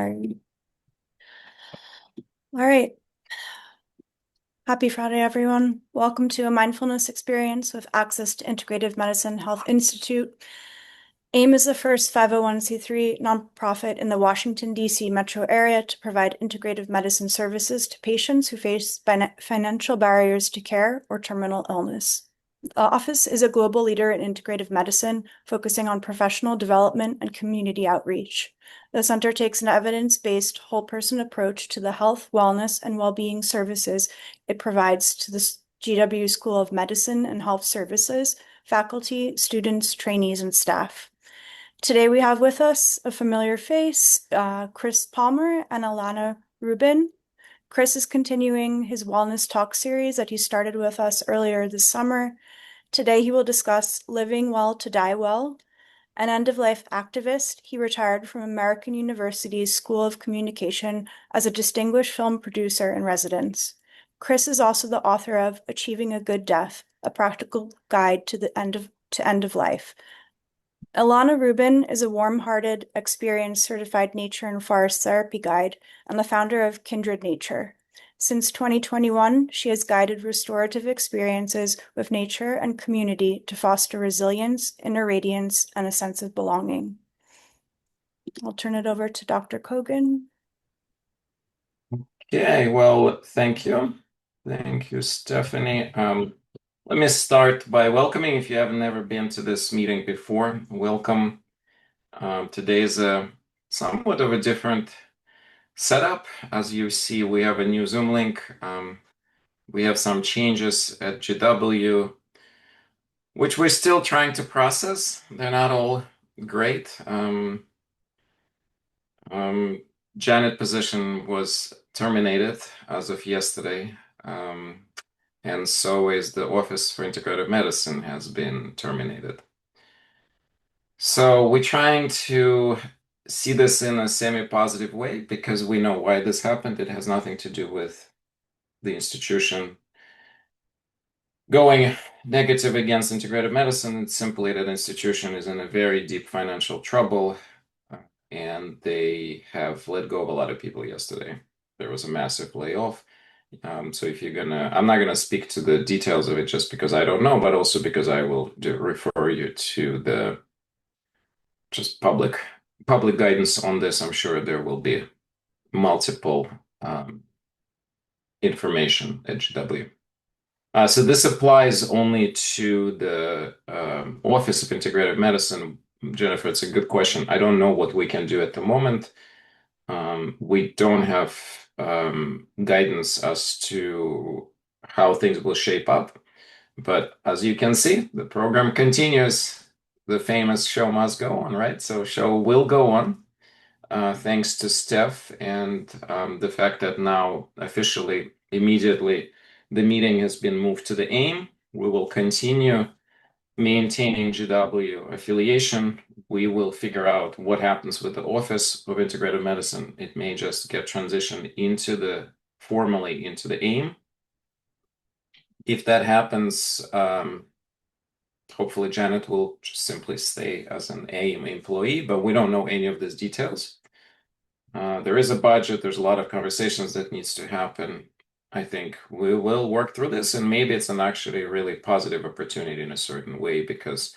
All right. Happy Friday, everyone. Welcome to a mindfulness experience with access to Integrative Medicine Health Institute. AIM is the first 501c3 nonprofit in the Washington, D.C. metro area to provide integrative medicine services to patients who face financial barriers to care or terminal illness. The office is a global leader in integrative medicine, focusing on professional development and community outreach. The center takes an evidence-based, whole-person approach to the health, wellness, and well-being services it provides to the GW School of Medicine and Health Services, faculty, students, trainees, and staff. Today we have with us a familiar face, Chris Palmer and Ilana Rubin. Chris is continuing his wellness talk series that he started with us earlier this summer. Today he will discuss Living Well to Die Well. An end-of-life activist, he retired from American University's School of Communication as a distinguished film producer in residence. Chris is also the author of Achieving a Good Death, a practical guide to the end of life. Ilana Rubin is a warm-hearted, experienced certified nature and forest therapy guide and the founder of Kindred Nature. Since 2021, she has guided restorative experiences with nature and community to foster resilience, inner radiance, and a sense of belonging. I'll turn it over to Dr. Kogan. Okay, well, thank you. Thank you, Stephanie. Let me start by welcoming, if you have never been to this meeting before, welcome. Today is a somewhat of a different setup. As you see, we have a new Zoom link. We have some changes at GW, which we're still trying to process. They're not all great. Janet position was terminated as of yesterday, and so is the Office for Integrative Medicine has been terminated. So we're trying to see this in a semi-positive way because we know why this happened. It has nothing to do with the institution going negative against integrative medicine. It's simply that institution is in a very deep financial trouble, and they have let go of a lot of people yesterday. There was a massive layoff. So if you're gonna, I'm not gonna speak to the details of it just because I don't know, but also because I will refer you to the just public guidance on this. I'm sure there will be multiple information at GW. So this applies only to the Office of Integrative Medicine. Jennifer, it's a good question. I don't know what we can do at the moment. We don't have guidance as to how things will shape up. But as you can see, the program continues. The famous show must go on, right? So show will go on, thanks to Steph and the fact that now officially, immediately, the meeting has been moved to the AIM. We will continue maintaining GW affiliation. We will figure out what happens with the Office of Integrative Medicine. It may just get transitioned formally into the AIM. If that happens, hopefully Janet will just simply stay as an AIM employee, but we don't know any of these details. There is a budget. There's a lot of conversations that needs to happen. I think we will work through this, and maybe it's an actually really positive opportunity in a certain way because,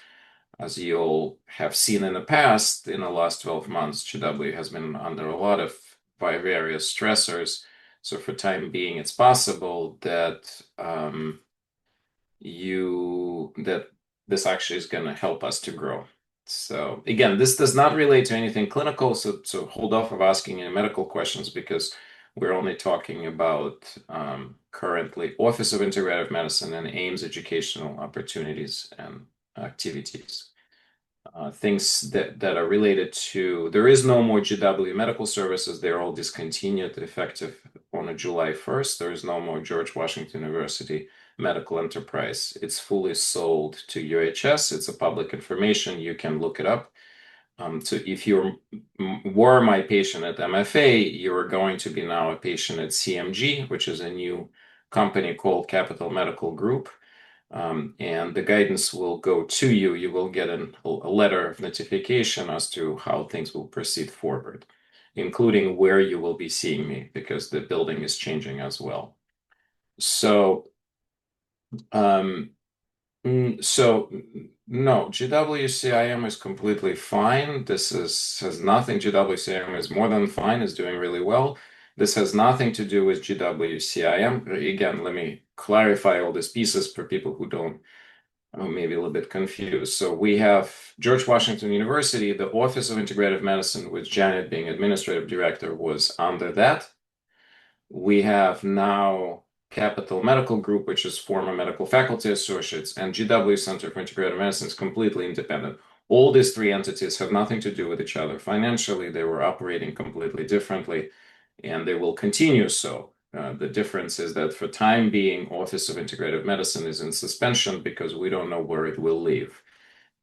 as you'll have seen in the past, in the last 12 months, GW has been under a lot of various stressors. So for time being, it's possible that that this actually is going to help us to grow. So again, this does not relate to anything clinical, so hold off of asking any medical questions because we're only talking about currently Office of Integrative Medicine and AIMS educational opportunities and activities. Things that are related to, there is no more GW medical services. They're all discontinued effective on July 1st. There is no more George Washington University medical enterprise. It's fully sold to UHS. It's a public information. You can look it up. So if you were my patient at MFA, you are going to be now a patient at CMG, which is a new company called Capital Medical Group. And the guidance will go to you. You will get a letter of notification as to how things will proceed forward. including where you will be seeing me because the building is changing as well. So, um, so no, GWCIM is completely fine. This has nothing. GWCIM is more than fine, is doing really well. This has nothing to do with GWCIM. Again, let me clarify all these pieces for people who don't, maybe a little bit confused. So we have George Washington University, the Office of Integrative Medicine, with Janet being administrative director, was under that. We have now Capital Medical Group, which is former medical faculty associates, and GW Center for Integrative Medicine is completely independent. All these three entities have nothing to do with each other. Financially, they were operating completely differently, and they will continue so. The difference is that for time being, Office of Integrative Medicine is in suspension because we don't know where it will live.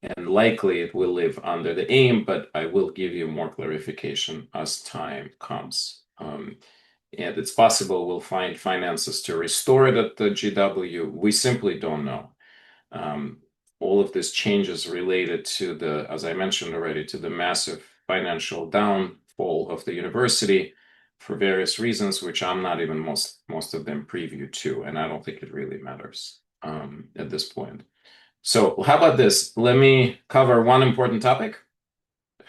And likely it will live under the AIM, but I will give you more clarification as time comes. And it's possible we'll find finances to restore it at the GW. We simply don't know. All of this changes related to the, as I mentioned already, to the massive financial downfall of the university for various reasons, which I'm not even most of them preview to, and I don't think it really matters at this point. So how about this? Let me cover one important topic,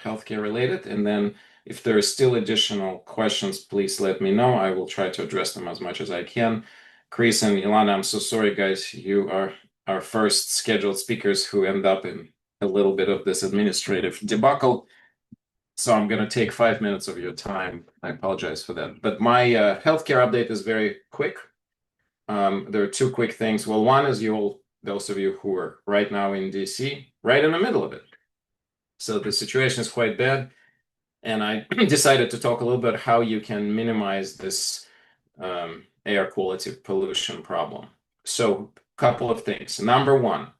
healthcare related, and then if there are still additional questions, please let me know. I will try to address them as much as I can. Chris and Ilana, I'm so sorry, guys. You are our first scheduled speakers who end up in a little bit of this administrative debacle. So I'm going to take 5 minutes of your time. I apologize for that. But my healthcare update is very quick. There are two quick things. Well, one is those of you who are right now in DC, right in the middle of it. So the situation is quite bad. And I decided to talk a little bit how you can minimize this air quality pollution problem. So a couple of things. Number one,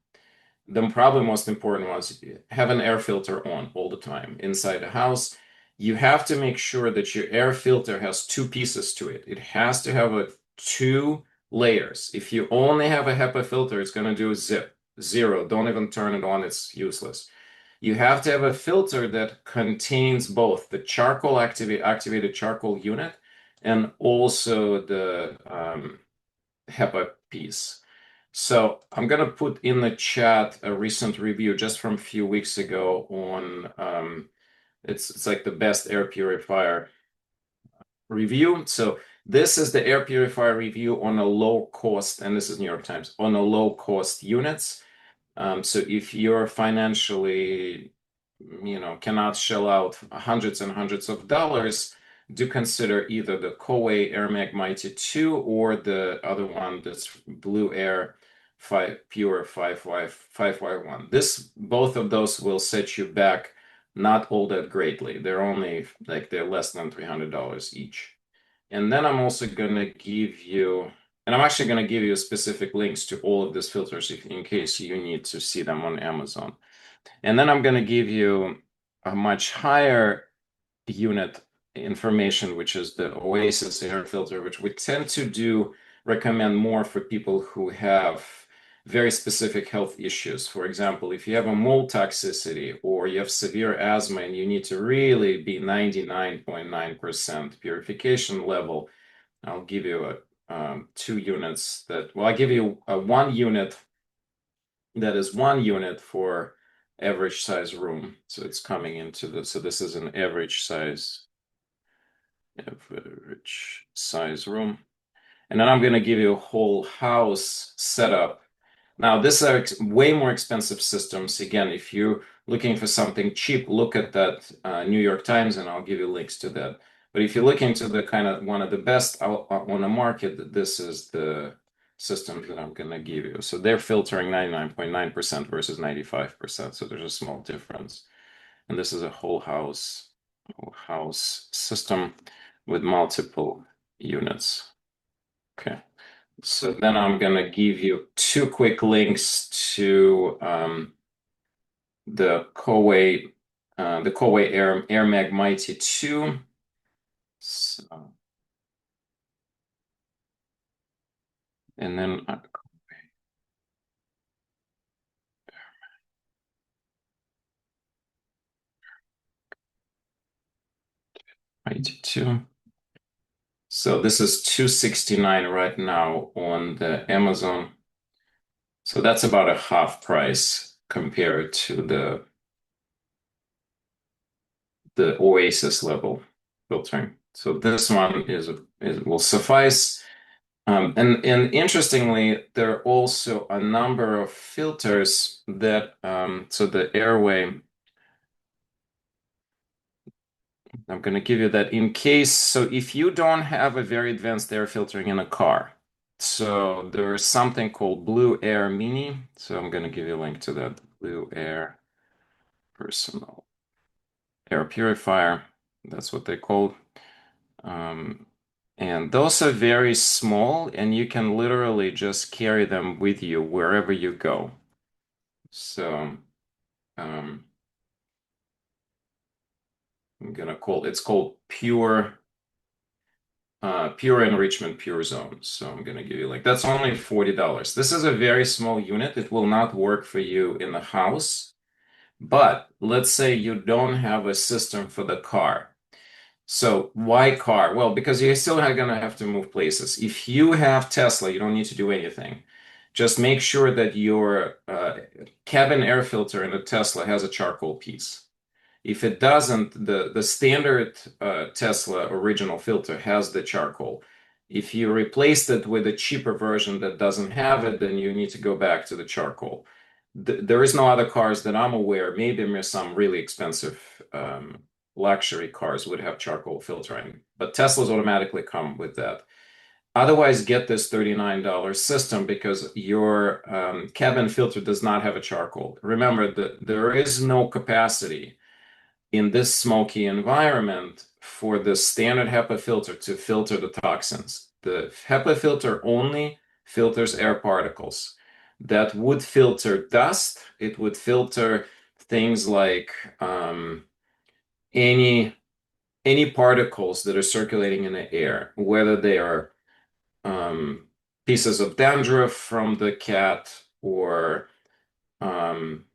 the probably most important was have an air filter on all the time inside the house. You have to make sure that your air filter has two pieces to it. It has to have two layers. If you only have a HEPA filter, it's going to do zero. Don't even turn it on. It's useless. You have to have a filter that contains both the charcoal activated charcoal unit and also the HEPA piece. So I'm going to put in the chat a recent review just from a few weeks ago on it's like the best air purifier review. So this is the air purifier review on a low cost, and this is New York Times, on a low cost units. So if you're financially, cannot shell out hundreds and hundreds of dollars, do consider either the Koei Air Mag Mighty 2 or the other one that's Blue Air 5 Pure 5Y1. Both of those will set you back not all that greatly. They're less than $300 each. And then I'm also gonna give you, and I'm actually gonna give you specific links to all of these filters in case you need to see them on Amazon. And then I'm gonna give you a much higher unit information, which is the Oasis air filter, which we tend to recommend more for people who have very specific health issues. For example, if you have a mold toxicity or you have severe asthma and you need to really be 99.9% purification level, I'll give you two units I give you a one unit that is 1 unit for average size room. So it's coming into this. So this is an average size room. And then I'm going to give you a whole house setup. Now, these are way more expensive systems. Again, if you're looking for something cheap, look at that New York Times, and I'll give you links to that. But if you're looking to the kind of one of the best on the market, this is the system that I'm going to give you. So they're filtering 99.9% versus 95%. So there's a small difference. And this is a whole house system with multiple units. Okay. So then I'm going to give you two quick links to the Koei Air Mag Mighty 2. So, and then 92. So this is 269 right now on the Amazon. So that's about a half price compared to the Oasis level filtering. So this one is will suffice. And interestingly, there are also a number of filters that so the airway. I'm going to give you that in case. So if you don't have a very advanced air filtering in a car, so there's something called Blue Air Mini. So I'm going to give you a link to that Blue Air Personal Air Purifier. That's what they call. Um, and those are very small, and you can literally just carry them with you wherever you go. So um, I'm gonna call it's called Pure Enrichment Pure Zone. So I'm gonna give you like that's only $40. This is a very small unit. It will not work for you in the house. But let's say you don't have a system for the car. So why car? Well, because you're still going to have to move places. If you have Tesla, you don't need to do anything. Just make sure that your cabin air filter in the Tesla has a charcoal piece. If it doesn't, the standard Tesla original filter has the charcoal. If you replaced it with a cheaper version that doesn't have it, then you need to go back to the charcoal. There is no other cars that I'm aware. Maybe some really expensive luxury cars would have charcoal filtering, but Teslas automatically come with that. Otherwise, get this $39 system because your cabin filter does not have a charcoal. Remember that there is no capacity in this smoky environment for the standard HEPA filter to filter the toxins. The HEPA filter only filters air particles. That would filter dust. It would filter things like any any particles that are circulating in the air, whether they are um, pieces of dandruff from the cat or um,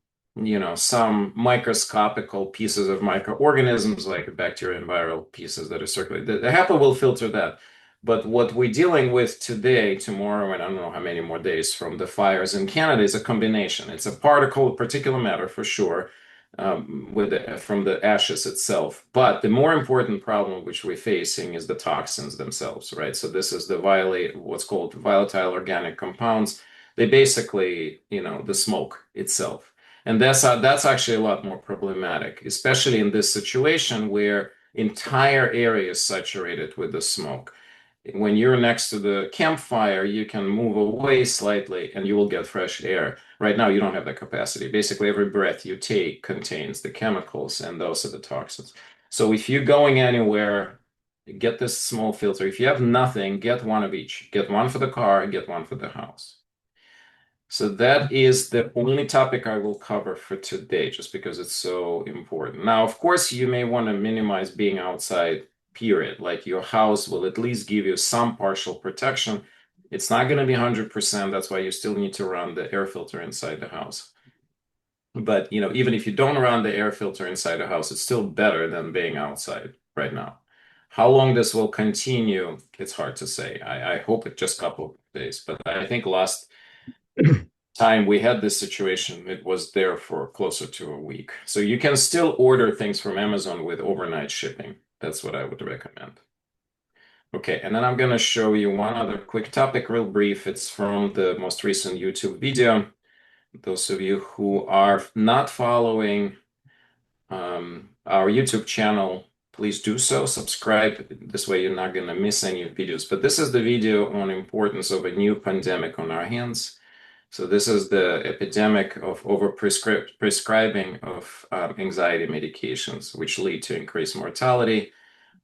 some microscopical pieces of microorganisms like bacteria and viral pieces that are circulating. The HEPA will filter that. But what we're dealing with today, tomorrow, and I don't know how many more days from the fires in Canada is a combination. It's a particle, particulate matter for sure, from the ashes itself. But the more important problem which we're facing is the toxins themselves, right? So this is what's called volatile organic compounds. They basically, the smoke itself. And that's actually a lot more problematic, especially in this situation where entire area is saturated with the smoke. When you're next to the campfire, you can move away slightly and you will get fresh air. Right now, you don't have that capacity. Basically, every breath you take contains the chemicals, and those are the toxins. So if you're going anywhere, get this small filter. If you have nothing, get one of each. Get one for the car, get one for the house. So that is the only topic I will cover for today, just because it's so important. Now, of course, you may want to minimize being outside, period. Like your house will at least give you some partial protection. It's not going to be 100%. That's why you still need to run the air filter inside the house. But, even if you don't run the air filter inside the house, it's still better than being outside right now. How long this will continue, it's hard to say. I hope it just a couple of days, but I think last time we had this situation, it was there for closer to a week. So you can still order things from Amazon with overnight shipping. That's what I would recommend. Okay, and then I'm going to show you one other quick topic, real brief. It's from the most recent YouTube video. Those of you who are not following our YouTube channel, please do so. Subscribe. This way you're not going to miss any videos. But this is the video on importance of a new pandemic on our hands. So this is the epidemic of prescribing of anxiety medications, which lead to increased mortality,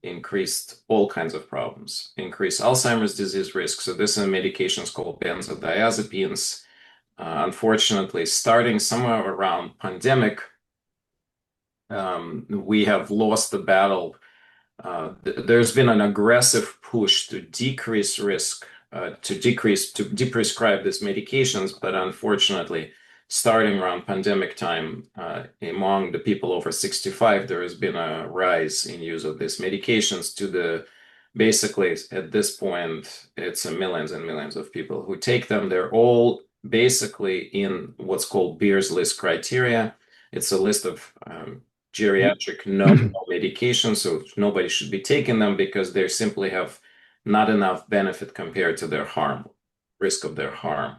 increased all kinds of problems, increased Alzheimer's disease risk. So this is medications called benzodiazepines. Unfortunately, starting somewhere around pandemic, we have lost the battle. There's been an aggressive push to decrease risk, to deprescribe these medications, but unfortunately, starting around pandemic time, among the people over 65, there has been a rise in use of these medications to the basically at this point, it's millions and millions of people who take them. They're all basically in what's called Beer's list criteria. It's a list of geriatric no medications, so nobody should be taking them because they simply have not enough benefit compared to their harm, risk of their harm.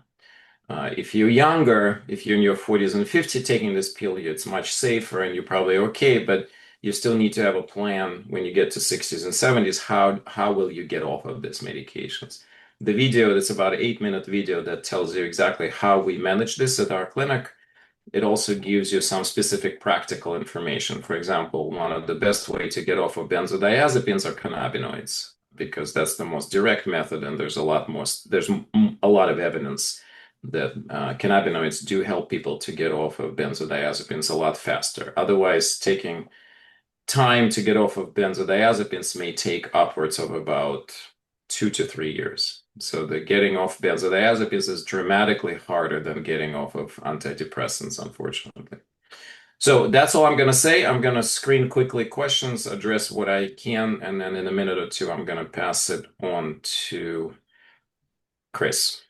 If you're younger, if you're in your 40s and 50s taking this pill, it's much safer and you're probably okay, but you still need to have a plan when you get to 60s and 70s. How will you get off of these medications? The video, that's about an 8-minute video that tells you exactly how we manage this at our clinic. It also gives you some specific practical information. For example, one of the best way to get off of benzodiazepines are cannabinoids, because that's the most direct method, and there's a lot of evidence that cannabinoids do help people to get off of benzodiazepines a lot faster. Otherwise, taking time to get off of benzodiazepines may take upwards of about 2 to 3 years. So the getting off benzodiazepines is dramatically harder than getting off of antidepressants, unfortunately. So that's all I'm going to say. I'm going to screen quickly questions, address what I can, and then in a minute or two, I'm going to pass it on to Chris.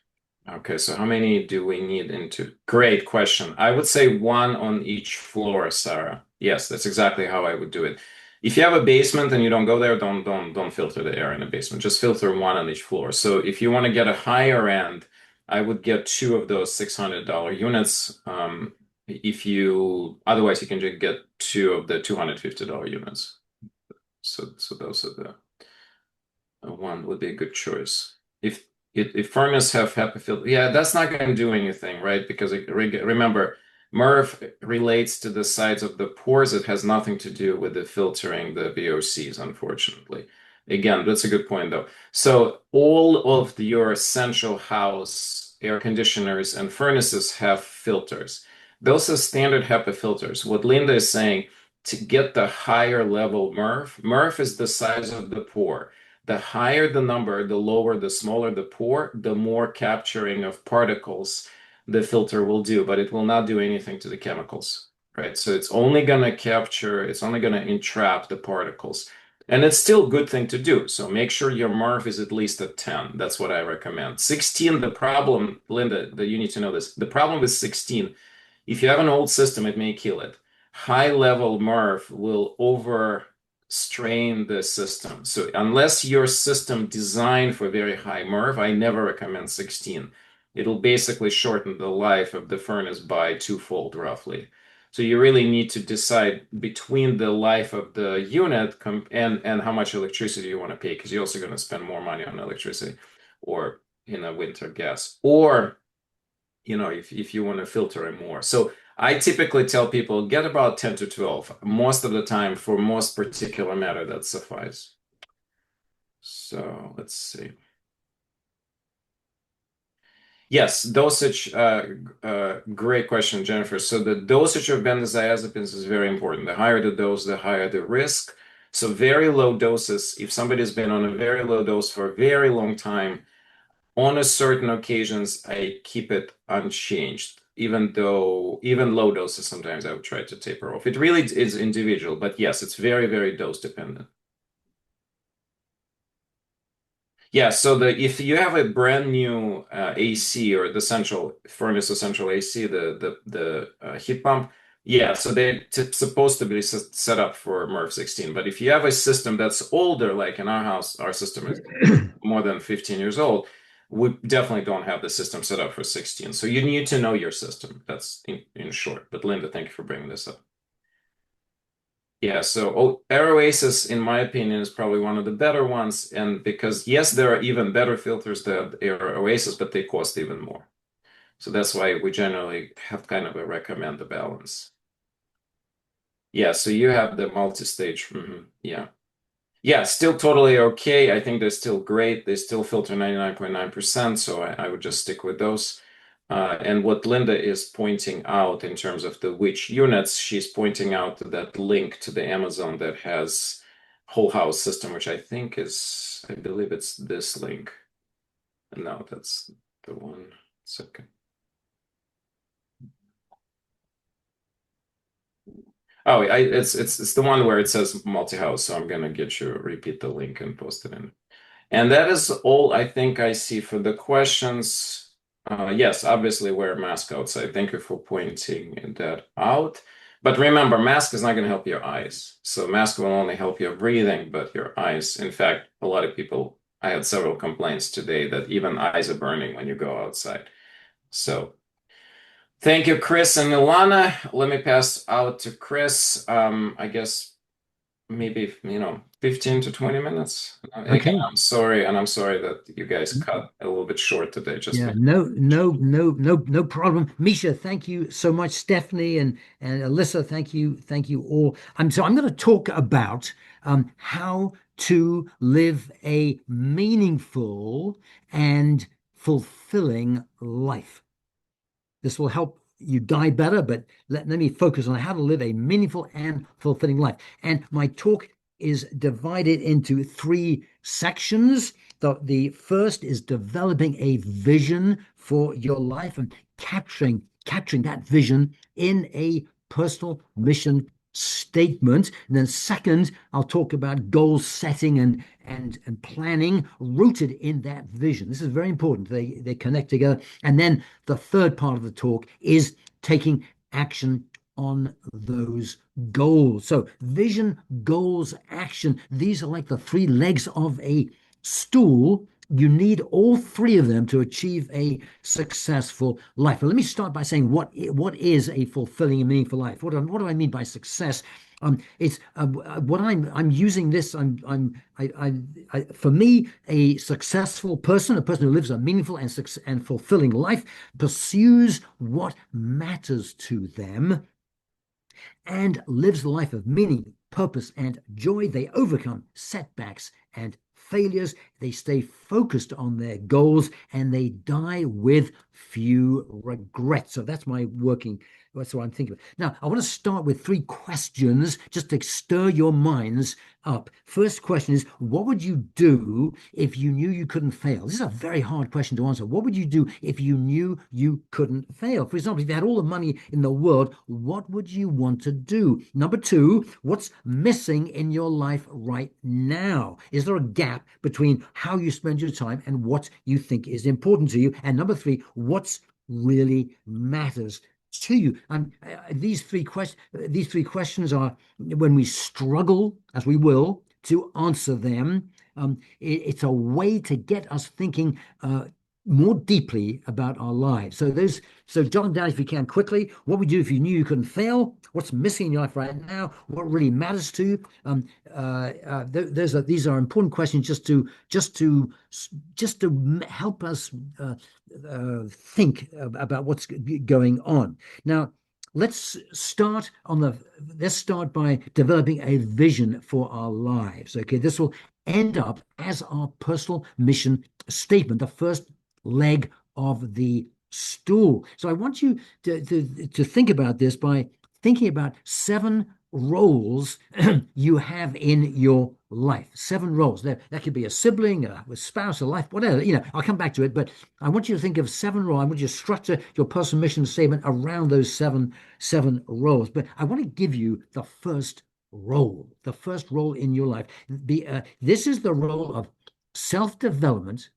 Okay, so how many do we need into? Great question. I would say one on each floor, Sarah. Yes, that's exactly how I would do it. If you have a basement and you don't go there, don't filter the air in the basement. Just filter one on each floor. So if you want to get a higher end, I would get two of those $600 units. If you otherwise, you can just get two of the $250 units. So those are the one would be a good choice. If furnace have HEPA filter, yeah, that's not going to do anything, right? Because remember, MERV relates to the sides of the pores. It has nothing to do with the filtering the VOCs, unfortunately. Again, that's a good point, though. So all of your essential house air conditioners and furnaces have filters. Those are standard HEPA filters. What Linda is saying, to get the higher level MERV is the size of the pore. The higher the number, the lower, the smaller the pore, the more capturing of particles the filter will do, but it will not do anything to the chemicals, right? So it's only going to capture, it's only going to entrap the particles. And it's still a good thing to do. So make sure your MERV is at least at 10. That's what I recommend. 16, the problem, Linda, that you need to know this. The problem with 16, if you have an old system, it may kill it. High level MERV will overstrain the system. So unless your system designed for very high MERV, I never recommend 16. It'll basically shorten the life of the furnace by twofold, roughly. So you really need to decide between the life of the unit and how much electricity you want to pay, because you're also going to spend more money on electricity or in a winter gas, or if you want to filter it more. So I typically tell people get about 10 to 12. Most of the time, for most particular matter, that suffice. So let's see. Yes, dosage. Great question, Jennifer. So the dosage of benzodiazepines is very important. The higher the dose, the higher the risk. So very low doses, if somebody's been on a very low dose for a very long time, on a certain occasions, I keep it unchanged, even low doses, sometimes I would try to taper off. It really is individual, but yes, it's very, very dose dependent. Yeah, so if you have a brand new AC or the central furnace, essential AC, the heat pump, yeah, so they're supposed to be set up for MERV 16. But if you have a system that's older, like in our house, our system is more than 15 years old, we definitely don't have the system set up for 16. So you need to know your system. That's in short. But Linda, thank you for bringing this up. Yeah, so Air Oasis, in my opinion, is probably one of the better ones. And because, yes, there are even better filters than Air Oasis, but they cost even more. So that's why we generally have kind of a recommend the balance. Yeah, so you have the multi-stage. Yeah. Yeah, still totally okay. I think they're still great. They still filter 99.9%, so I would just stick with those. And what Linda is pointing out in terms of the which units, she's pointing out that link to the Amazon that has whole house system, which I believe it's this link. No, that's the one. Second. Oh, it's the one where it says multi-house. So I'm gonna get you repeat the link and post it in. And that is all I think I see for the questions. Yes, obviously wear a mask outside. Thank you for pointing that out. But remember, mask is not going to help your eyes. So mask will only help your breathing, but your eyes. In fact, a lot of people, I had several complaints today that even eyes are burning when you go outside. So thank you, Chris and Ilana. Let me pass out to Chris. I guess maybe 15 to 20 minutes. Again, Okay. I'm sorry that you guys cut a little bit short today. Just Yeah, no problem. Misha, thank you so much. Stephanie and Alyssa, thank you all. I'm going to talk about how to live a meaningful and fulfilling life. This will help you die better, but let me focus on how to live a meaningful and fulfilling life. And my talk is divided into three sections. The first is developing a vision for your life and capturing that vision in a personal mission statement. And then second, I'll talk about goal setting and planning rooted in that vision. This is very important. They connect together. And then the third part of the talk is taking action on those goals. So vision, goals, action. These are like the three legs of a stool. You need all three of them to achieve a successful life. But let me start by saying what is a fulfilling and meaningful life? What do I mean by success? It's what I'm using this. For me, a successful person, a person who lives a meaningful and fulfilling life, pursues what matters to them and lives a life of meaning, purpose, and joy. They overcome setbacks and failures. They stay focused on their goals and they die with few regrets. So that's my working. That's what I'm thinking of. Now, I want to start with three questions just to stir your minds up. First question is, what would you do if you knew you couldn't fail? This is a very hard question to answer. What would you do if you knew you couldn't fail? For example, if you had all the money in the world, what would you want to do? Number two, what's missing in your life right now? Is there a gap between how you spend your time and what you think is important to you? And number three, what's really matters to you? These three questions are, when we struggle, as we will, to answer them, it's a way to get us thinking more deeply about our lives. So jot them down if you can quickly. What would you do if you knew you couldn't fail? What's missing in your life right now? What really matters to you? These are important questions just to help us think about what's going on. Now, let's start by developing a vision for our lives. Okay, this will end up as our personal mission statement, the first leg of the stool. So I want you to think about this by thinking about 7 roles you have in your life. 7 roles. That could be a sibling, a spouse, a life, whatever. I'll come back to it, but I want you to think of 7 roles. I want you to structure your personal mission statement around those seven roles. But I want to give you the first role in your life. This is the role of self-development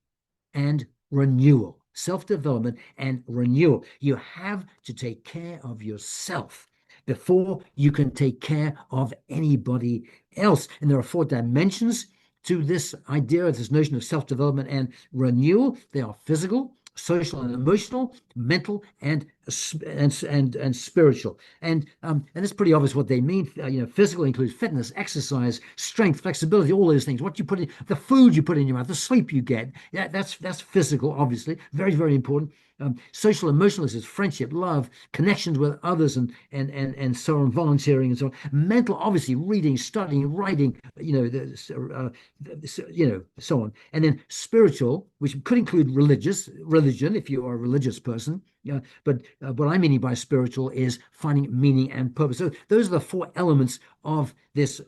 and renewal. Self-development and renewal. You have to take care of yourself before you can take care of anybody else. And there are 4 dimensions to this idea, this notion of self-development and renewal. They are physical, social and emotional, mental, and spiritual. And it's pretty obvious what they mean. Physical includes fitness, exercise, strength, flexibility, all those things. What you put in, the food you put in your mouth, the sleep you get. That's physical, obviously, very, very important. Social emotional is friendship, love, connections with others, and so on, volunteering and so on. Mental, obviously, reading, studying, writing, so on. And then spiritual, which could include religion, if you are a religious person. But what I'm meaning by spiritual is finding meaning and purpose. So those are the 4 elements of this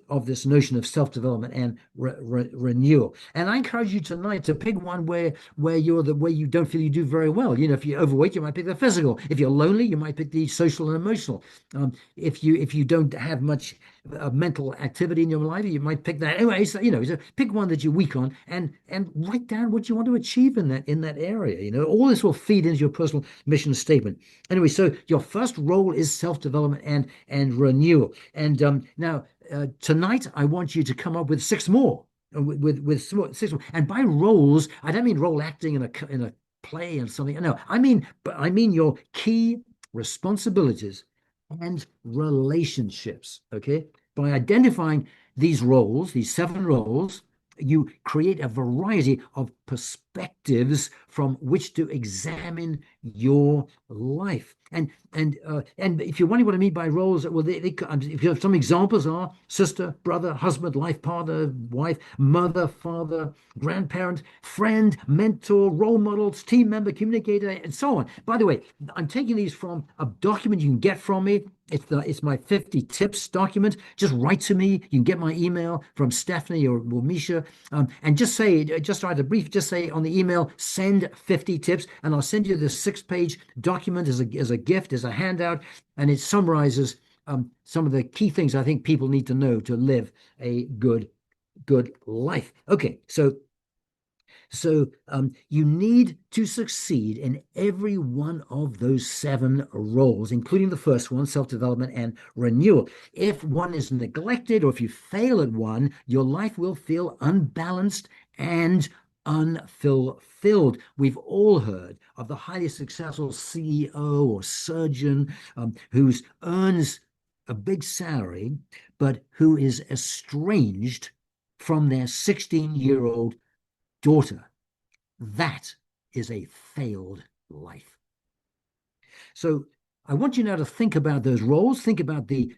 notion of self-development and renewal. And I encourage you tonight to pick one where you don't feel you do very well. You know, if you're overweight, you might pick the physical. If you're lonely, you might pick the social and emotional. If you don't have much mental activity in your life, you might pick that. Anyway, so, so pick one that you're weak on, and write down what you want to achieve in that area. You know, all this will feed into your personal mission statement. Anyway, so your first role is self-development and renewal. And now tonight, I want you to come up with six more. With six more. And by roles, I don't mean role acting in a play and something. No, I mean your key responsibilities and relationships. Okay, by identifying these roles, these 7 roles, you create a variety of perspectives from which to examine your life. And if you're wondering what I mean by roles, well, if you have some examples are sister, brother, husband, life partner, wife, mother, father, grandparent, friend, mentor, role models, team member, communicator, and so on. By the way, I'm taking these from a document you can get from me. It's my 50 tips document. Just write to me. You can get my email from Stephanie or Misha, and just write a brief. Just say on the email, send 50 tips, and I'll send you this 6-page document as a gift, as a handout, and it summarizes some of the key things I think people need to know to live a good life. Okay, so you need to succeed in every one of those 7 roles, including the first one, self-development and renewal. If one is neglected or if you fail at one, your life will feel unbalanced and unfulfilled. We've all heard of the highly successful CEO or surgeon who earns a big salary, but who is estranged from their 16-year-old daughter. That is a failed life. So I want you now to think about those roles. Think about the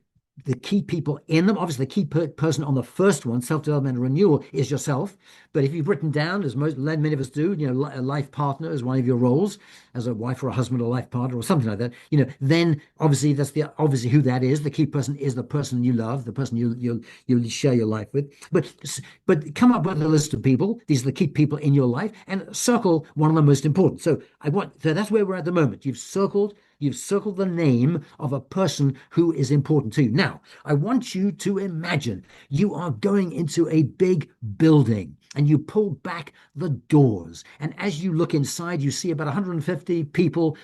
key people in them. Obviously, the key person on the first one, self-development and renewal, is yourself. But if you've written down, as many of us do, a life partner is one of your roles, as a wife or a husband or life partner or something like that. Then obviously obviously who that is. The key person is the person you love, the person you'll share your life with. But come up with a list of people. These are the key people in your life, and circle one of the most important. So that's where we're at the moment. You've circled the name of a person who is important to you. Now, I want you to imagine you are going into a big building and you pull back the doors. And as you look inside, you see about 150 people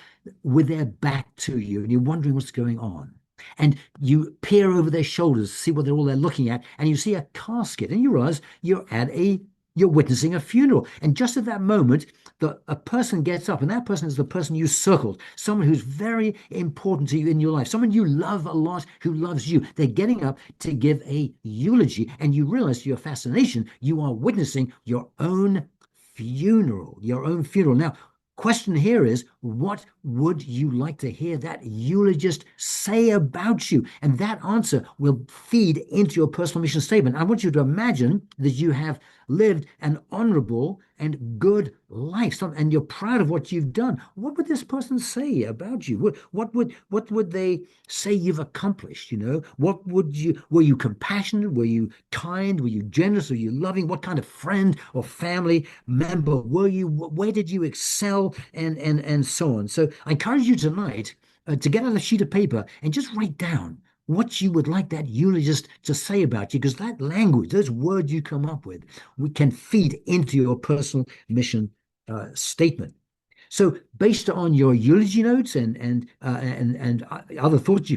with their back to you, and you're wondering what's going on. And you peer over their shoulders to see what they're looking at, and you see a casket, and you realize you're witnessing a funeral. And just at that moment, a person gets up, and that person is the person you circled, someone who's very important to you in your life, someone you love a lot, who loves you. They're getting up to give a eulogy, and you realize to your fascination, you are witnessing your own funeral. Now, question here is, what would you like to hear that eulogist say about you? And that answer will feed into your personal mission statement. I want you to imagine that you have lived an honorable and good life, and you're proud of what you've done. What would this person say about you? What would they say you've accomplished? Were you compassionate? Were you kind? Were you generous? Were you loving? What kind of friend or family member were you? Where did you excel? And so on. So I encourage you tonight to get out a sheet of paper and just write down what you would like that eulogist to say about you, because that language, those words you come up with, we can feed into your personal mission statement. So based on your eulogy notes and other thoughts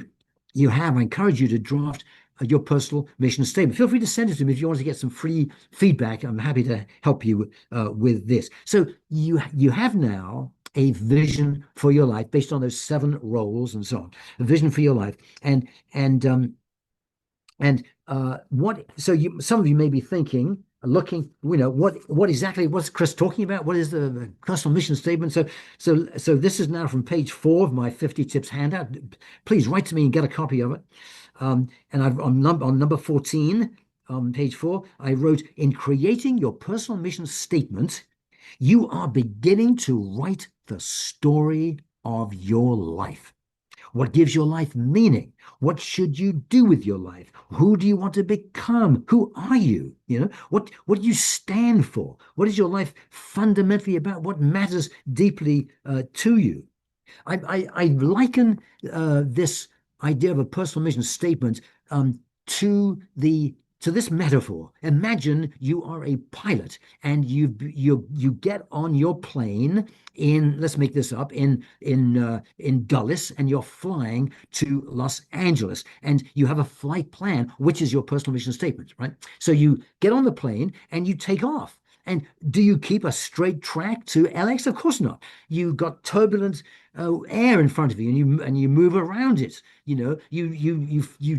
you have, I encourage you to draft your personal mission statement. Feel free to send it to me if you want to get some free feedback. I'm happy to help you with this. So you have now a vision for your life based on those 7 roles and so on. A vision for your life, some of you may be thinking, looking, what's Chris talking about? What is the personal mission statement? So this is now from page 4 of my 50 tips handout. Please write to me and get a copy of it. And on number 14, page 4, I wrote, in creating your personal mission statement, you are beginning to write the story of your life. What gives your life meaning? What should you do with your life? Who do you want to become? Who are you? What do you stand for? What is your life fundamentally about? What matters deeply to you? I liken this idea of a personal mission statement to this metaphor. Imagine you are a pilot and you get on your plane in, let's make this up, in Dulles, and you're flying to Los Angeles, and you have a flight plan, which is your personal mission statement, right? So you get on the plane and you take off. And do you keep a straight track to LX? Of course not. You've got turbulent air in front of you, and you move around it. You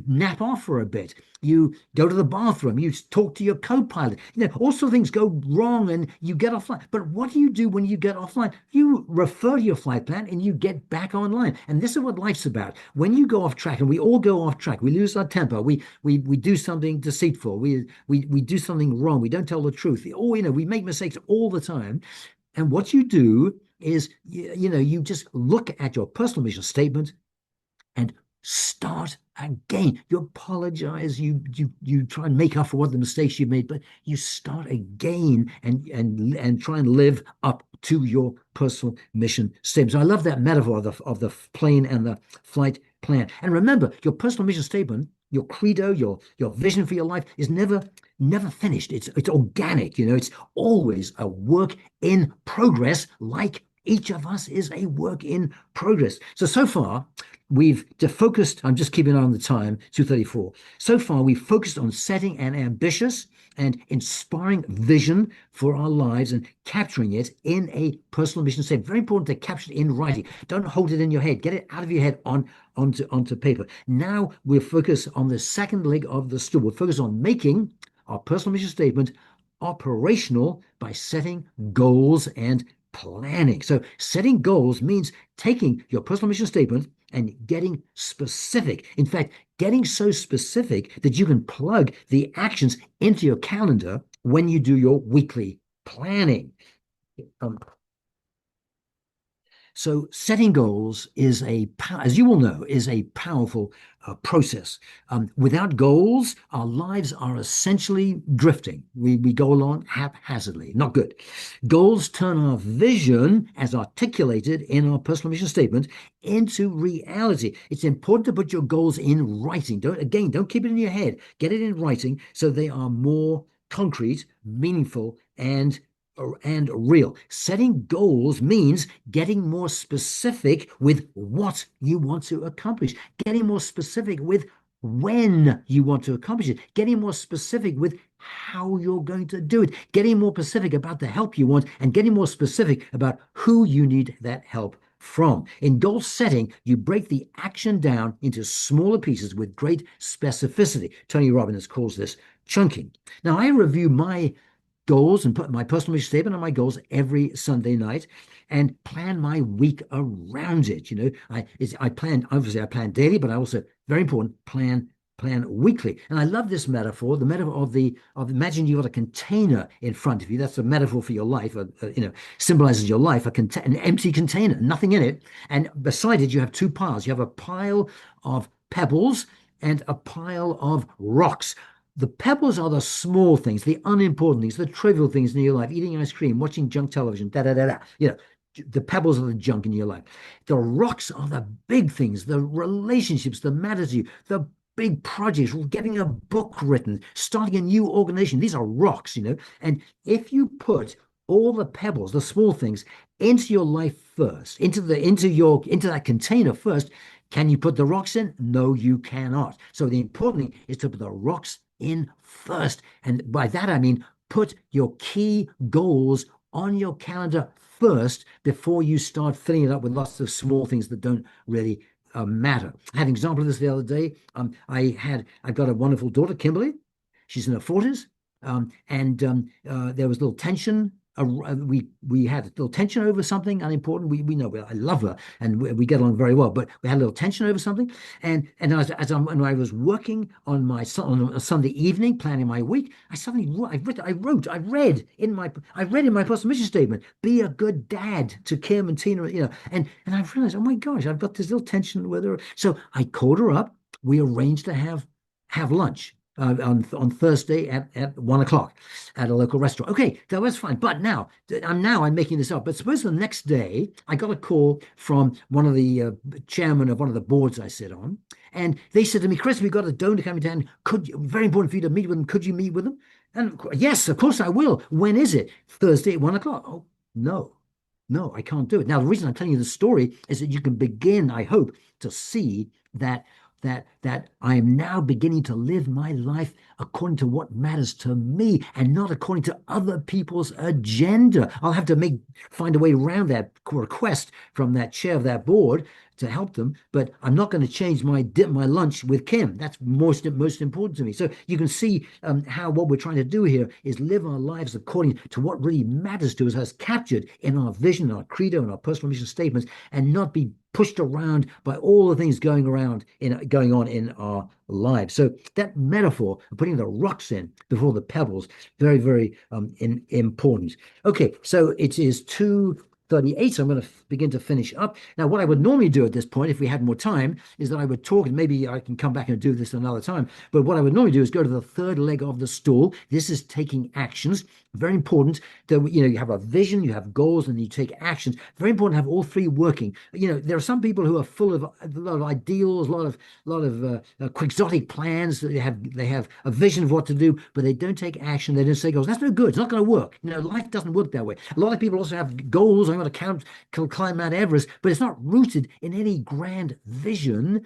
nap off for a bit. You go to the bathroom. You talk to your co-pilot. All sorts of things go wrong, and you get offline. But what do you do when you get offline? You refer to your flight plan and you get back online. And this is what life's about. When you go off track, and we all go off track, we lose our temper. We do something deceitful. We do something wrong. We don't tell the truth. We make mistakes all the time. And what you do is, you just look at your personal mission statement and start again. You apologize, you try and make up for what the mistakes you made, but you start again and try and live up to your personal mission statement. So I love that metaphor of the plane and the flight plan. And remember, your personal mission statement, your credo, your vision for your life is never finished. It's organic. It's always a work in progress, like each of us is a work in progress. So far, we've focused, I'm just keeping an eye on the time, 2:34. So far, we've focused on setting an ambitious and inspiring vision for our lives and capturing it in a personal mission statement. Very important to capture it in writing. Don't hold it in your head. Get it out of your head onto paper. Now we'll focus on the second leg of the stool. We'll focus on making our personal mission statement operational by setting goals and planning. So setting goals means taking your personal mission statement and getting specific. In fact, getting so specific that you can plug the actions into your calendar when you do your weekly planning. So setting goals is as you all know, is a powerful process. Without goals, our lives are essentially drifting. We go along haphazardly, not good. Goals turn our vision, as articulated in our personal mission statement, into reality. It's important to put your goals in writing. Don't keep it in your head. Get it in writing so they are more concrete, meaningful, and real. Setting goals means getting more specific with what you want to accomplish, getting more specific with when you want to accomplish it, getting more specific with how you're going to do it, getting more specific about the help you want, and getting more specific about who you need that help from. In goal setting, you break the action down into smaller pieces with great specificity. Tony Robbins calls this chunking. Now, I review my goals and put my personal mission statement on my goals every Sunday night and plan my week around it. I plan daily, but I also, very important, plan weekly. And I love this metaphor, the metaphor of imagine you've got a container in front of you. That's a metaphor for your life, symbolizes your life, an empty container, nothing in it. And beside it, you have two piles. You have a pile of pebbles and a pile of rocks. The pebbles are the small things, the unimportant things, the trivial things in your life, eating ice cream, watching junk television, da da da da. The pebbles are the junk in your life. The rocks are the big things, the relationships that matter to you, the big projects, getting a book written, starting a new organization. These are rocks, And if you put all the pebbles, the small things, into your life first, into that container first, can you put the rocks in? No, you cannot. So the important thing is to put the rocks in first. And by that, I mean, put your key goals on your calendar first before you start filling it up with lots of small things that don't really matter. I had an example of this the other day. I've got a wonderful daughter, Kimberly. She's in her 40s. There was a little tension we had a little tension over something unimportant. We know I love her and we get along very well, but we had a little tension over something. And when I was working on on a Sunday evening, planning my week, I suddenly I read in my personal mission statement, be a good dad to Kim and Tina, and I realized, oh my gosh, I've got this little tension with her. So I called her up. We arranged to have lunch on Thursday at 1 o'clock at a local restaurant. Okay, that was fine. But I'm making this up. But suppose the next day I got a call from one of the chairman of one of the boards I sit on, and they said to me, Chris, we've got a donor coming down. Very important for you to meet with them. Could you meet with them? And yes, of course I will. When is it? Thursday at 1 o'clock. Oh, no. No, I can't do it. Now, the reason I'm telling you the story is that you can begin, I hope, to see that I am now beginning to live my life according to what matters to me and not according to other people's agenda. I'll have to find a way around that request from that chair of that board to help them, but I'm not going to change my lunch with Kim. That's most important to me. So you can see how what we're trying to do here is live our lives according to what really matters to us, as captured in our vision, our credo, and our personal mission statements, and not be pushed around by all the things going on in our lives. So that metaphor of putting the rocks in before the pebbles, very, very important. Okay, so it is 2:38. So I'm going to begin to finish up. Now, what I would normally do at this point, if we had more time, is that I would talk, and maybe I can come back and do this another time. But what I would normally do is go to the third leg of the stool. This is taking actions. Very important that you have a vision, you have goals, and you take actions. Very important to have all three working. There are some people who are full of a lot of ideals, a lot of quixotic plans. They have a vision of what to do, but they don't take action. They don't say goals. That's no good. It's not going to work. Life doesn't work that way. A lot of people also have goals. I'm going to climb Mount Everest, but it's not rooted in any grand vision.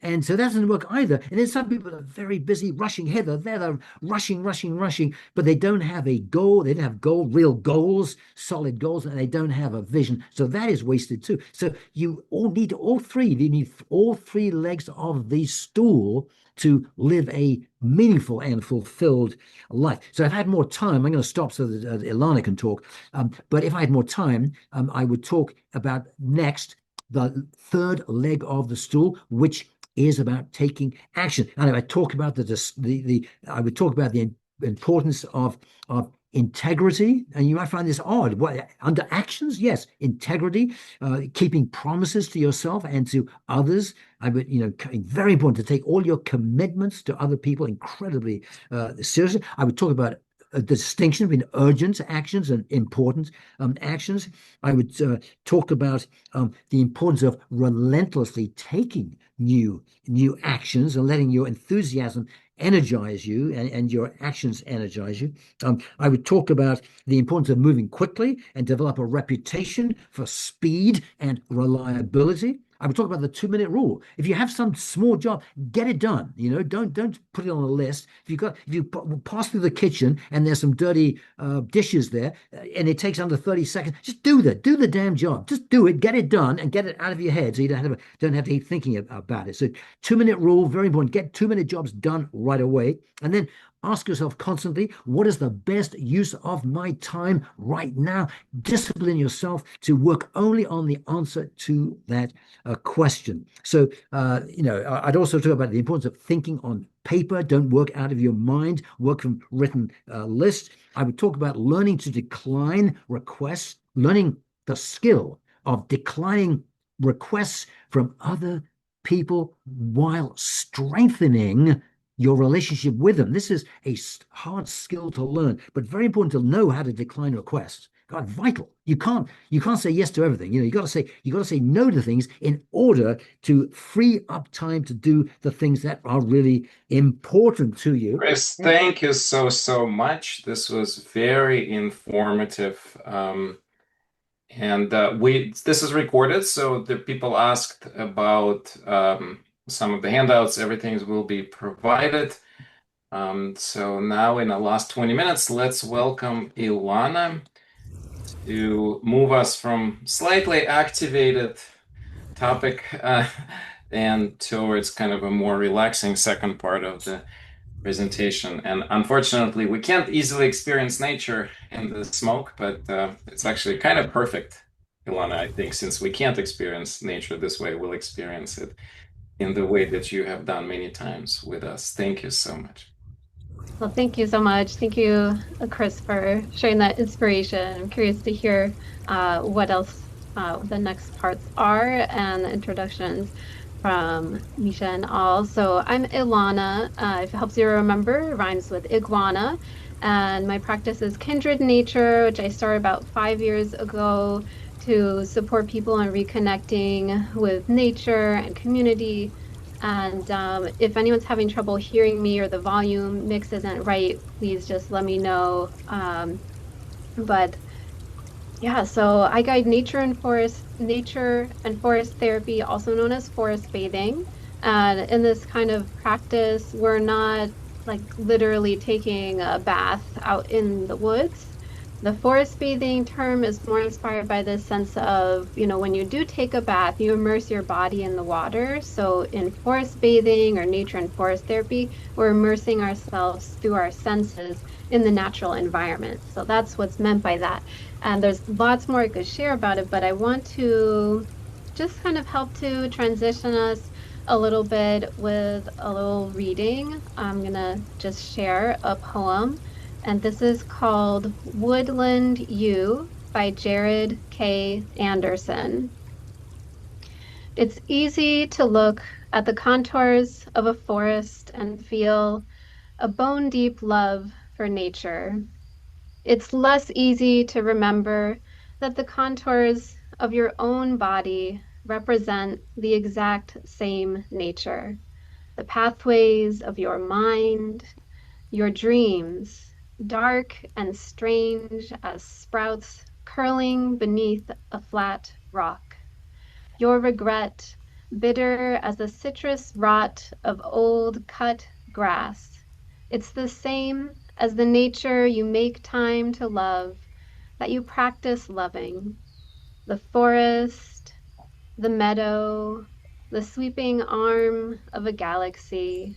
And so that doesn't work either. And then some people are very busy rushing hither, they're rushing, but they don't have a goal. They don't have real goals, solid goals, and they don't have a vision. So that is wasted too. So you need all three. You need all three legs of the stool to live a meaningful and fulfilled life. So if I had more time, I'm going to stop so that Ilana can talk. But if I had more time, I would talk about next the third leg of the stool, which is about taking action. And I would talk about the importance of integrity. And you might find this odd. Under actions, yes, integrity, keeping promises to yourself and to others. I would, very important to take all your commitments to other people incredibly seriously. I would talk about the distinction between urgent actions and important actions. I would talk about the importance of relentlessly taking new actions and letting your enthusiasm energize you and your actions energize you. I would talk about the importance of moving quickly and develop a reputation for speed and reliability. I would talk about the 2-minute rule. If you have some small job, get it done. Don't put it on a list. If you pass through the kitchen and there's some dirty dishes there, and it takes under 30 seconds, just do that. Do the damn job. Just do it. Get it done and get it out of your head, so you don't have to keep thinking about it. So 2-minute rule, very important. Get 2-minute jobs done right away, and then ask yourself constantly, what is the best use of my time right now? Discipline yourself to work only on the answer to that question. So, I'd also talk about the importance of thinking on paper. Don't work out of your mind, work from written lists. I would talk about learning to decline requests, learning the skill of declining requests from other people while strengthening your relationship with them. This is a hard skill to learn, but very important to know how to decline requests. God, vital. You can't say yes to everything. You got to say no to things in order to free up time to do the things that are really important to you. Chris, thank you so much. This was very informative. And this is recorded, so the people asked about some of the handouts, everything will be provided. So now in the last 20 minutes, let's welcome Ilana to move us from slightly activated topic and towards kind of a more relaxing second part of the presentation. And unfortunately, we can't easily experience nature in the smoke, but it's actually kind of perfect, Ilana, I think, since we can't experience nature this way, we'll experience it in the way that you have done many times with us. Thank you so much. Well, thank you so much. Thank you, Chris, for sharing that inspiration. I'm curious to hear what else the next parts are and the introductions from Misha and all. So I'm Ilana. If it helps you remember, it rhymes with iguana. And my practice is Kindred Nature, which I started about 5 years ago to support people in reconnecting with nature and community. And if anyone's having trouble hearing me or the volume mix isn't right, please just let me know. But yeah, so I guide nature and forest therapy, also known as forest bathing. And in this kind of practice, we're not like literally taking a bath out in the woods. The forest bathing term is more inspired by this sense of, when you do take a bath, you immerse your body in the water. So in forest bathing or nature and forest therapy, we're immersing ourselves through our senses in the natural environment. So that's what's meant by that. And there's lots more I could share about it, but I want to just kind of help to transition us a little bit with a little reading. I'm going to just share a poem, and this is called Woodland U by Jared K. Anderson. It's easy to look at the contours of a forest and feel a bone-deep love for nature. It's less easy to remember that the contours of your own body represent the exact same nature. The pathways of your mind, your dreams, dark and strange as sprouts curling beneath a flat rock. Your regret, bitter as the citrus rot of old cut grass. It's the same as the nature you make time to love, that you practice loving. The forest, the meadow, the sweeping arm of a galaxy.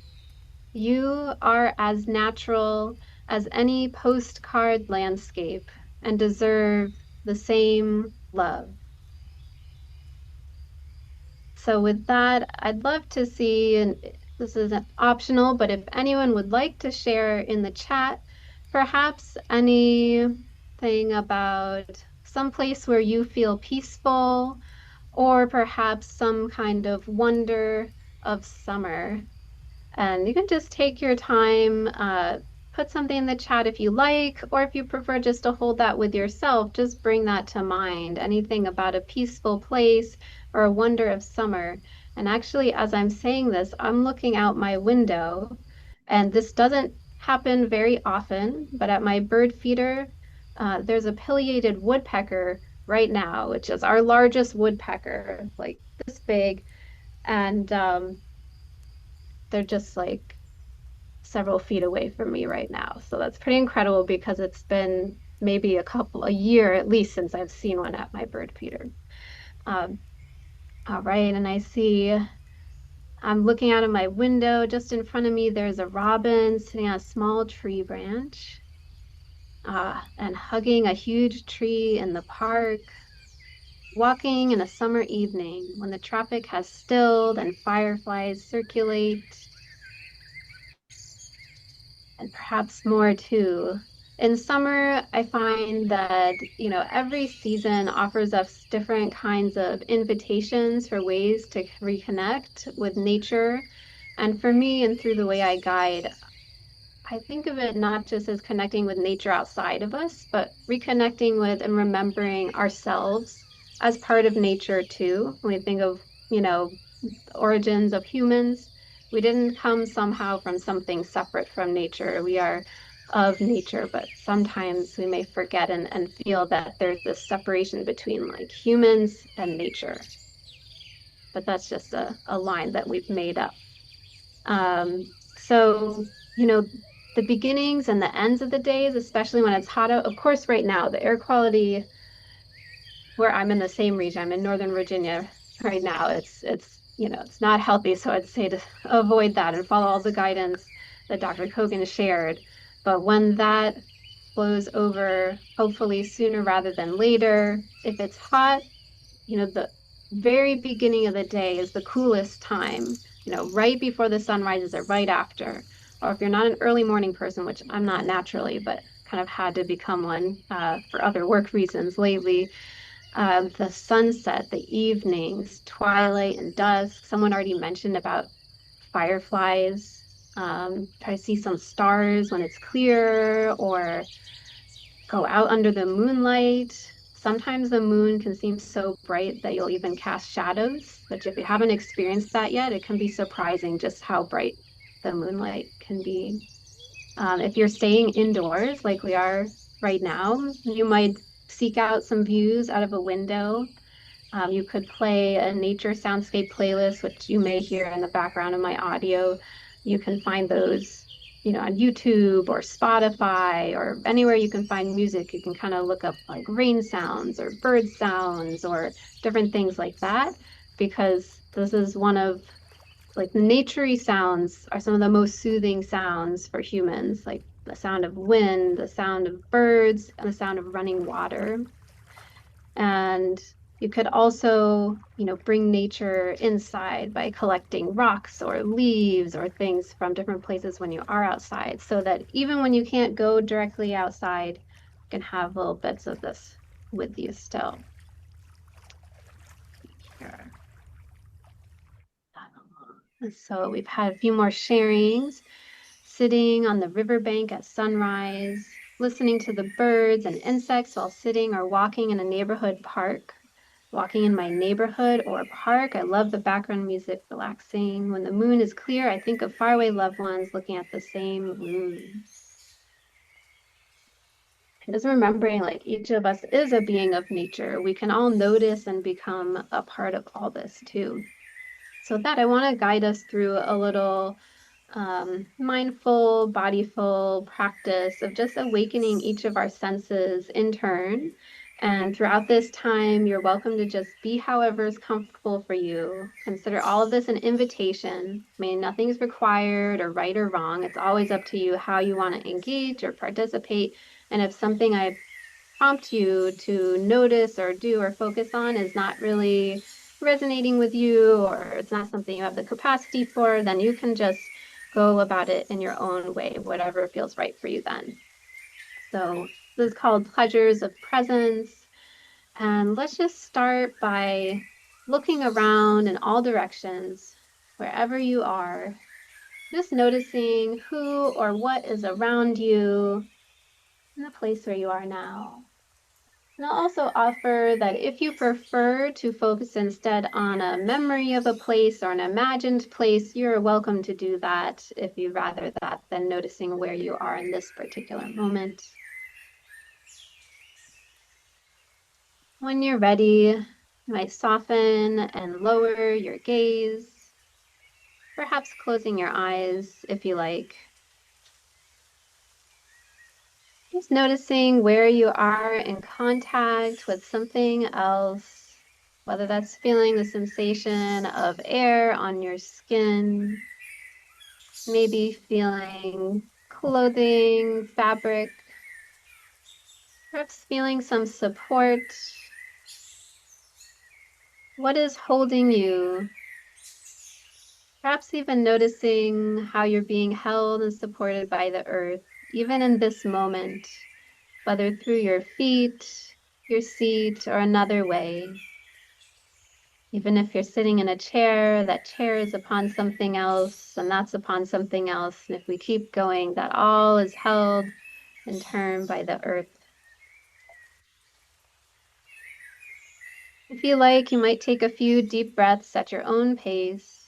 You are as natural as any postcard landscape and deserve the same love. So with that, I'd love to see, and this isn't optional, but if anyone would like to share in the chat, perhaps anything about some place where you feel peaceful, or perhaps some kind of wonder of summer. And you can just take your time, put something in the chat if you like, or if you prefer just to hold that with yourself, just bring that to mind. Anything about a peaceful place or a wonder of summer. And actually, as I'm saying this, I'm looking out my window, and this doesn't happen very often, but at my bird feeder, there's a pileated woodpecker right now, which is our largest woodpecker, like this big. And they're just like several feet away from me right now. So that's pretty incredible because it's been maybe a year at least since I've seen one at my bird feeder. Um, all right, and I'm looking out of my window. Just in front of me, there's a robin sitting on a small tree branch and hugging a huge tree in the park. Walking in a summer evening when the traffic has stilled and fireflies circulate, and perhaps more too. In summer, I find that, every season offers us different kinds of invitations for ways to reconnect with nature. And for me, and through the way I guide, I think of it not just as connecting with nature outside of us, but reconnecting with and remembering ourselves as part of nature too. When we think of, origins of humans, we didn't come somehow from something separate from nature. We are of nature, but sometimes we may forget and feel that there's this separation between like humans and nature. But that's just a line that we've made up. So, the beginnings and the ends of the days, especially when it's hot out, of course, right now, the air quality where I'm in the same region, I'm in Northern Virginia right now, it's not healthy. So I'd say to avoid that and follow all the guidance that Dr. Kogan shared. But when that blows over, hopefully sooner rather than later, if it's hot, the very beginning of the day is the coolest time, right before the sun rises or right after. Or if you're not an early morning person, which I'm not naturally, but kind of had to become one for other work reasons lately, the sunset, the evenings, twilight and dusk. Someone already mentioned about fireflies. Try to see some stars when it's clear, or go out under the moonlight. Sometimes the moon can seem so bright that you'll even cast shadows, which if you haven't experienced that yet, it can be surprising just how bright the moonlight can be. If you're staying indoors like we are right now, you might seek out some views out of a window. You could play a nature soundscape playlist, which you may hear in the background of my audio. You can find those, on YouTube or Spotify or anywhere you can find music. You can kind of look up like rain sounds or bird sounds or different things like that, because this is one of like the naturey sounds are some of the most soothing sounds for humans, like the sound of wind, the sound of birds, and the sound of running water. And you could also, bring nature inside by collecting rocks or leaves or things from different places when you are outside, so that even when you can't go directly outside, you can have little bits of this with you still. Here. So we've had a few more sharings, sitting on the riverbank at sunrise, listening to the birds and insects while sitting or walking in a neighborhood park. Walking in my neighborhood or park, I love the background music, relaxing. When the moon is clear, I think of faraway loved ones looking at the same moon. And just remembering, like, each of us is a being of nature. We can all notice and become a part of all this too. So with that, I want to guide us through a little mindful, bodyful practice of just awakening each of our senses in turn. And throughout this time, you're welcome to just be however is comfortable for you. Consider all of this an invitation. I mean, nothing's required or right or wrong. It's always up to you how you want to engage or participate. And if something I prompt you to notice or do or focus on is not really resonating with you, or it's not something you have the capacity for, then you can just go about it in your own way, whatever feels right for you then. So this is called Pleasures of Presence. And let's just start by looking around in all directions, wherever you are, just noticing who or what is around you in the place where you are now. And I'll also offer that if you prefer to focus instead on a memory of a place or an imagined place, you're welcome to do that if you'd rather that than noticing where you are in this particular moment. When you're ready, you might soften and lower your gaze, perhaps closing your eyes if you like. Just noticing where you are in contact with something else, whether that's feeling the sensation of air on your skin, maybe feeling clothing, fabric, perhaps feeling some support. What is holding you? Perhaps even noticing how you're being held and supported by the earth, even in this moment, whether through your feet, your seat, or another way. Even if you're sitting in a chair, that chair is upon something else, and that's upon something else. And if we keep going, that all is held in turn by the earth. If you like, you might take a few deep breaths at your own pace.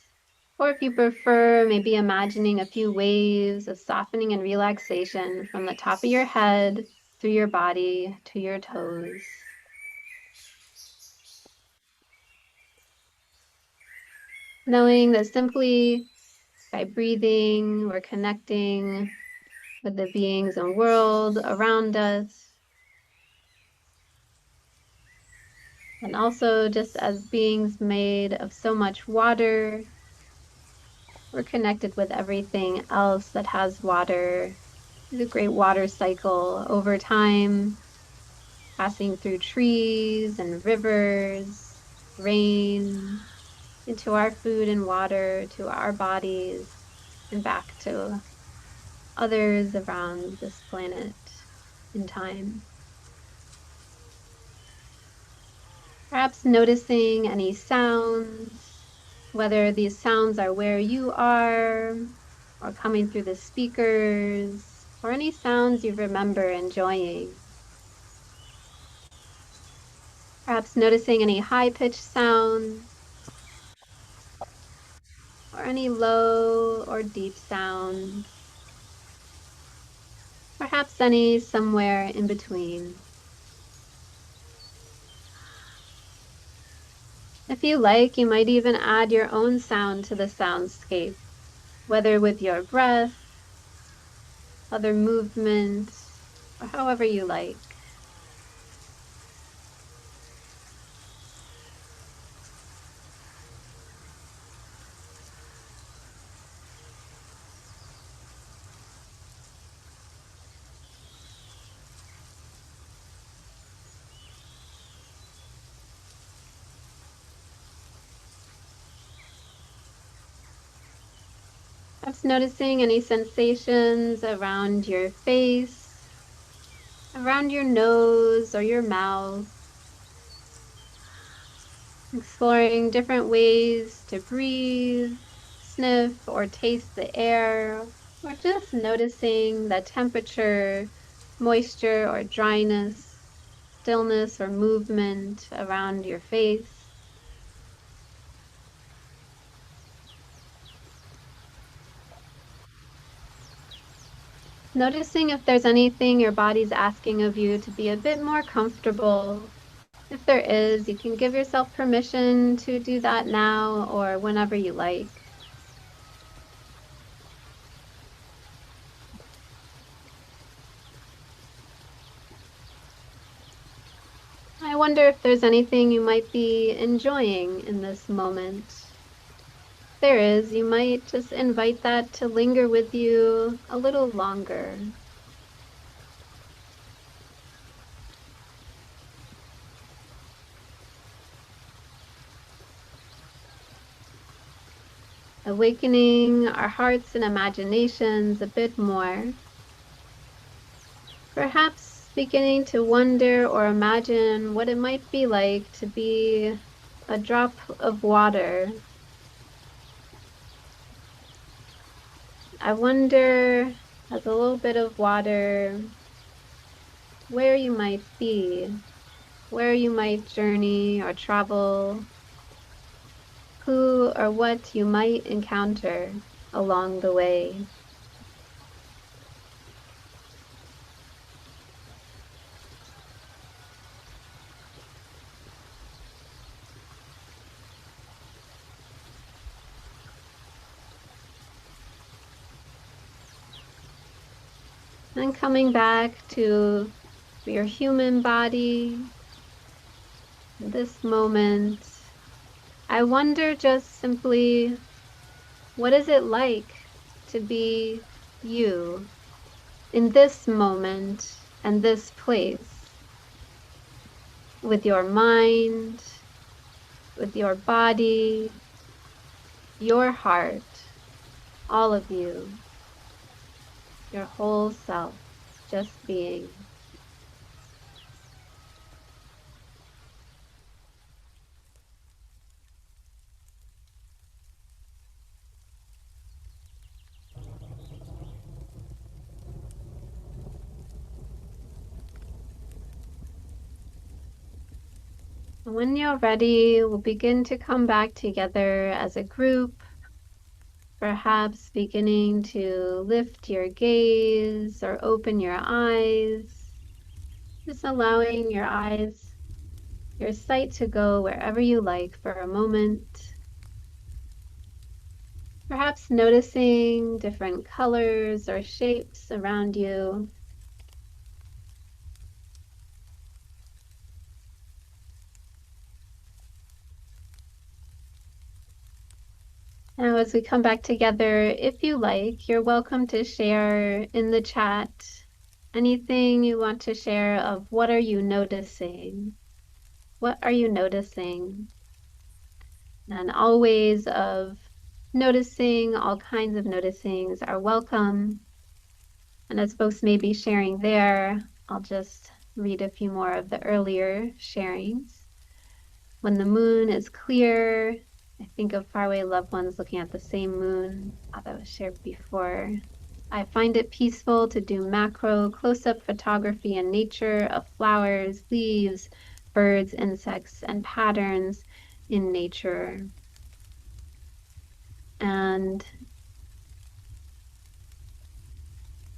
Or if you prefer, maybe imagining a few waves of softening and relaxation from the top of your head through your body to your toes. Knowing that simply by breathing, we're connecting with the beings and world around us. And also just as beings made of so much water, We're connected with everything else that has water. The great water cycle over time, passing through trees and rivers, rain, into our food and water, to our bodies, and back to others around this planet in time. Perhaps noticing any sounds, whether these sounds are where you are, or coming through the speakers, or any sounds you remember enjoying. Perhaps noticing any high-pitched sounds, or any low or deep sounds. Perhaps any somewhere in between. If you like, you might even add your own sound to the soundscape, whether with your breath, other movements, or however you like. Perhaps noticing any sensations around your face, around your nose or your mouth, exploring different ways to breathe, sniff, or taste the air, or just noticing the temperature, moisture, or dryness, stillness, or movement around your face. Noticing if there's anything your body's asking of you to be a bit more comfortable. If there is, you can give yourself permission to do that now or whenever you like. I wonder if there's anything you might be enjoying in this moment. If there is, you might just invite that to linger with you a little longer. Awakening our hearts and imaginations a bit more. Perhaps beginning to wonder or imagine what it might be like to be a drop of water. I wonder, as a little bit of water, where you might be, where you might journey or travel, who or what you might encounter along the way. And coming back to your human body, this moment, I wonder just simply, what is it like to be you in this moment and this place with your mind, with your body, your heart, all of you, your whole self, just being. When you're ready, we'll begin to come back together as a group, perhaps beginning to lift your gaze or open your eyes, just allowing your eyes, your sight to go wherever you like for a moment. Perhaps noticing different colors or shapes around you. Now, as we come back together, if you like, you're welcome to share in the chat anything you want to share of what are you noticing? What are you noticing? And always of noticing, all kinds of noticings are welcome. And as folks may be sharing there, I'll just read a few more of the earlier sharings. When the moon is clear, I think of faraway loved ones looking at the same moon that was shared before. I find it peaceful to do macro close-up photography in nature of flowers, leaves, birds, insects, and patterns in nature. And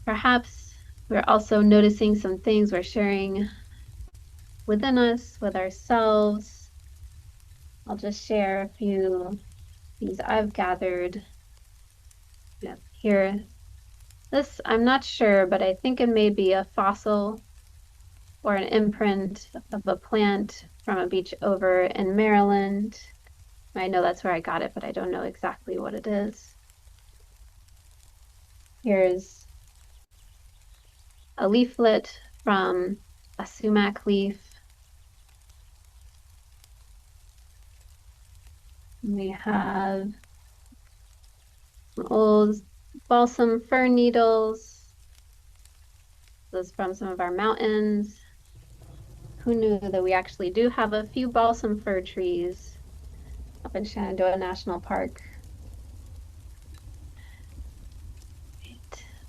perhaps we're also noticing some things we're sharing within us, with ourselves. I'll just share a few things I've gathered here. This, I'm not sure, but I think it may be a fossil or an imprint of a plant from a beach over in Maryland. I know that's where I got it, but I don't know exactly what it is. Here's a leaflet from a sumac leaf. We have old balsam fir needles. This is from some of our mountains. Who knew that we actually do have a few balsam fir trees up in Shenandoah National Park?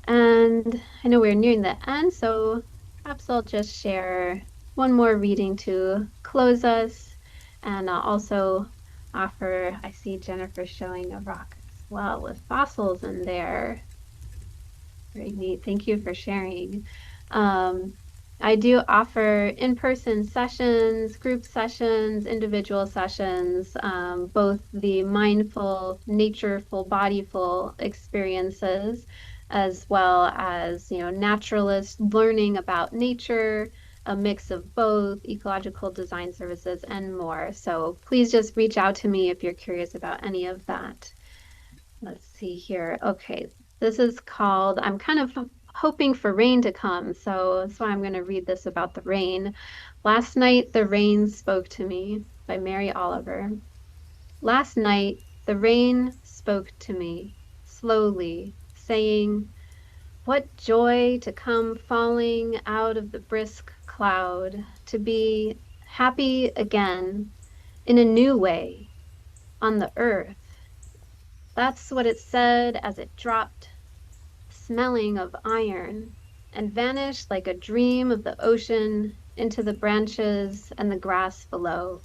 And I know we're nearing the end, so perhaps I'll just share one more reading to close us. And I'll also offer, I see Jennifer showing a rock as well with fossils in there. Very neat. Thank you for sharing. I do offer in-person sessions, group sessions, individual sessions, both the mindful, natureful, bodyful experiences, as well as, naturalist learning about nature, a mix of both, ecological design services, and more. So please just reach out to me if you're curious about any of that. Let's see here. Okay, this is called, I'm kind of hoping for rain to come, so that's why I'm going to read this about the rain. Last night, the rain spoke to me by Mary Oliver. Last night, the rain spoke to me slowly, saying, "What joy to come falling out of the brisk cloud, to be happy again in a new way on the earth." That's what it said as it dropped, smelling of iron, and vanished like a dream of the ocean into the branches and the grass below.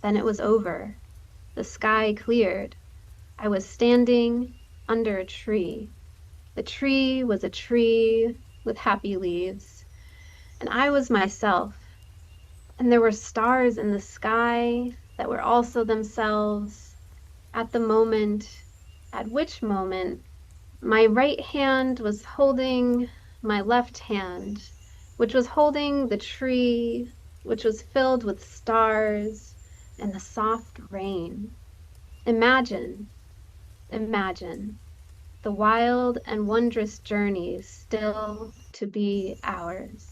Then it was over. The sky cleared. I was standing under a tree. The tree was a tree with happy leaves, and I was myself. And there were stars in the sky that were also themselves at the moment, at which moment my right hand was holding my left hand, which was holding the tree, which was filled with stars and the soft rain. Imagine, imagine the wild and wondrous journeys still to be ours.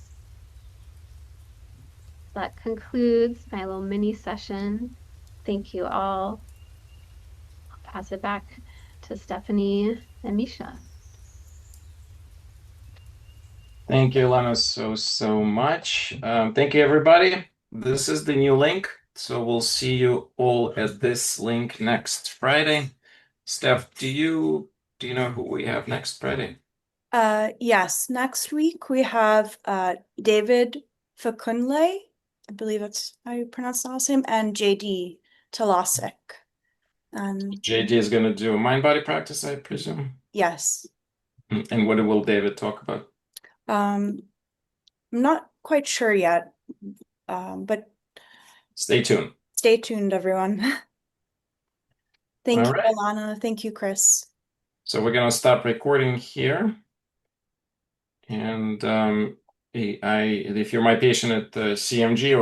That concludes my little mini session. Thank you all. I'll pass it back to Stephanie and Misha. Thank you, Ilana, so much. Thank you, everybody. This is the new link, so we'll see you all at this link next Friday. Steph, do you know who we have next Friday? Yes, next week we have David Fakunle, I believe that's how you pronounce the last name, and JD Talasik. JD is going to do a mind-body practice, I presume. Yes. And what will David talk about? I'm not quite sure yet, but Stay tuned. stay tuned, everyone. Thank All you, right. Ilana. Thank you, Chris. So we're going to stop recording here. And if you're my patient at CMG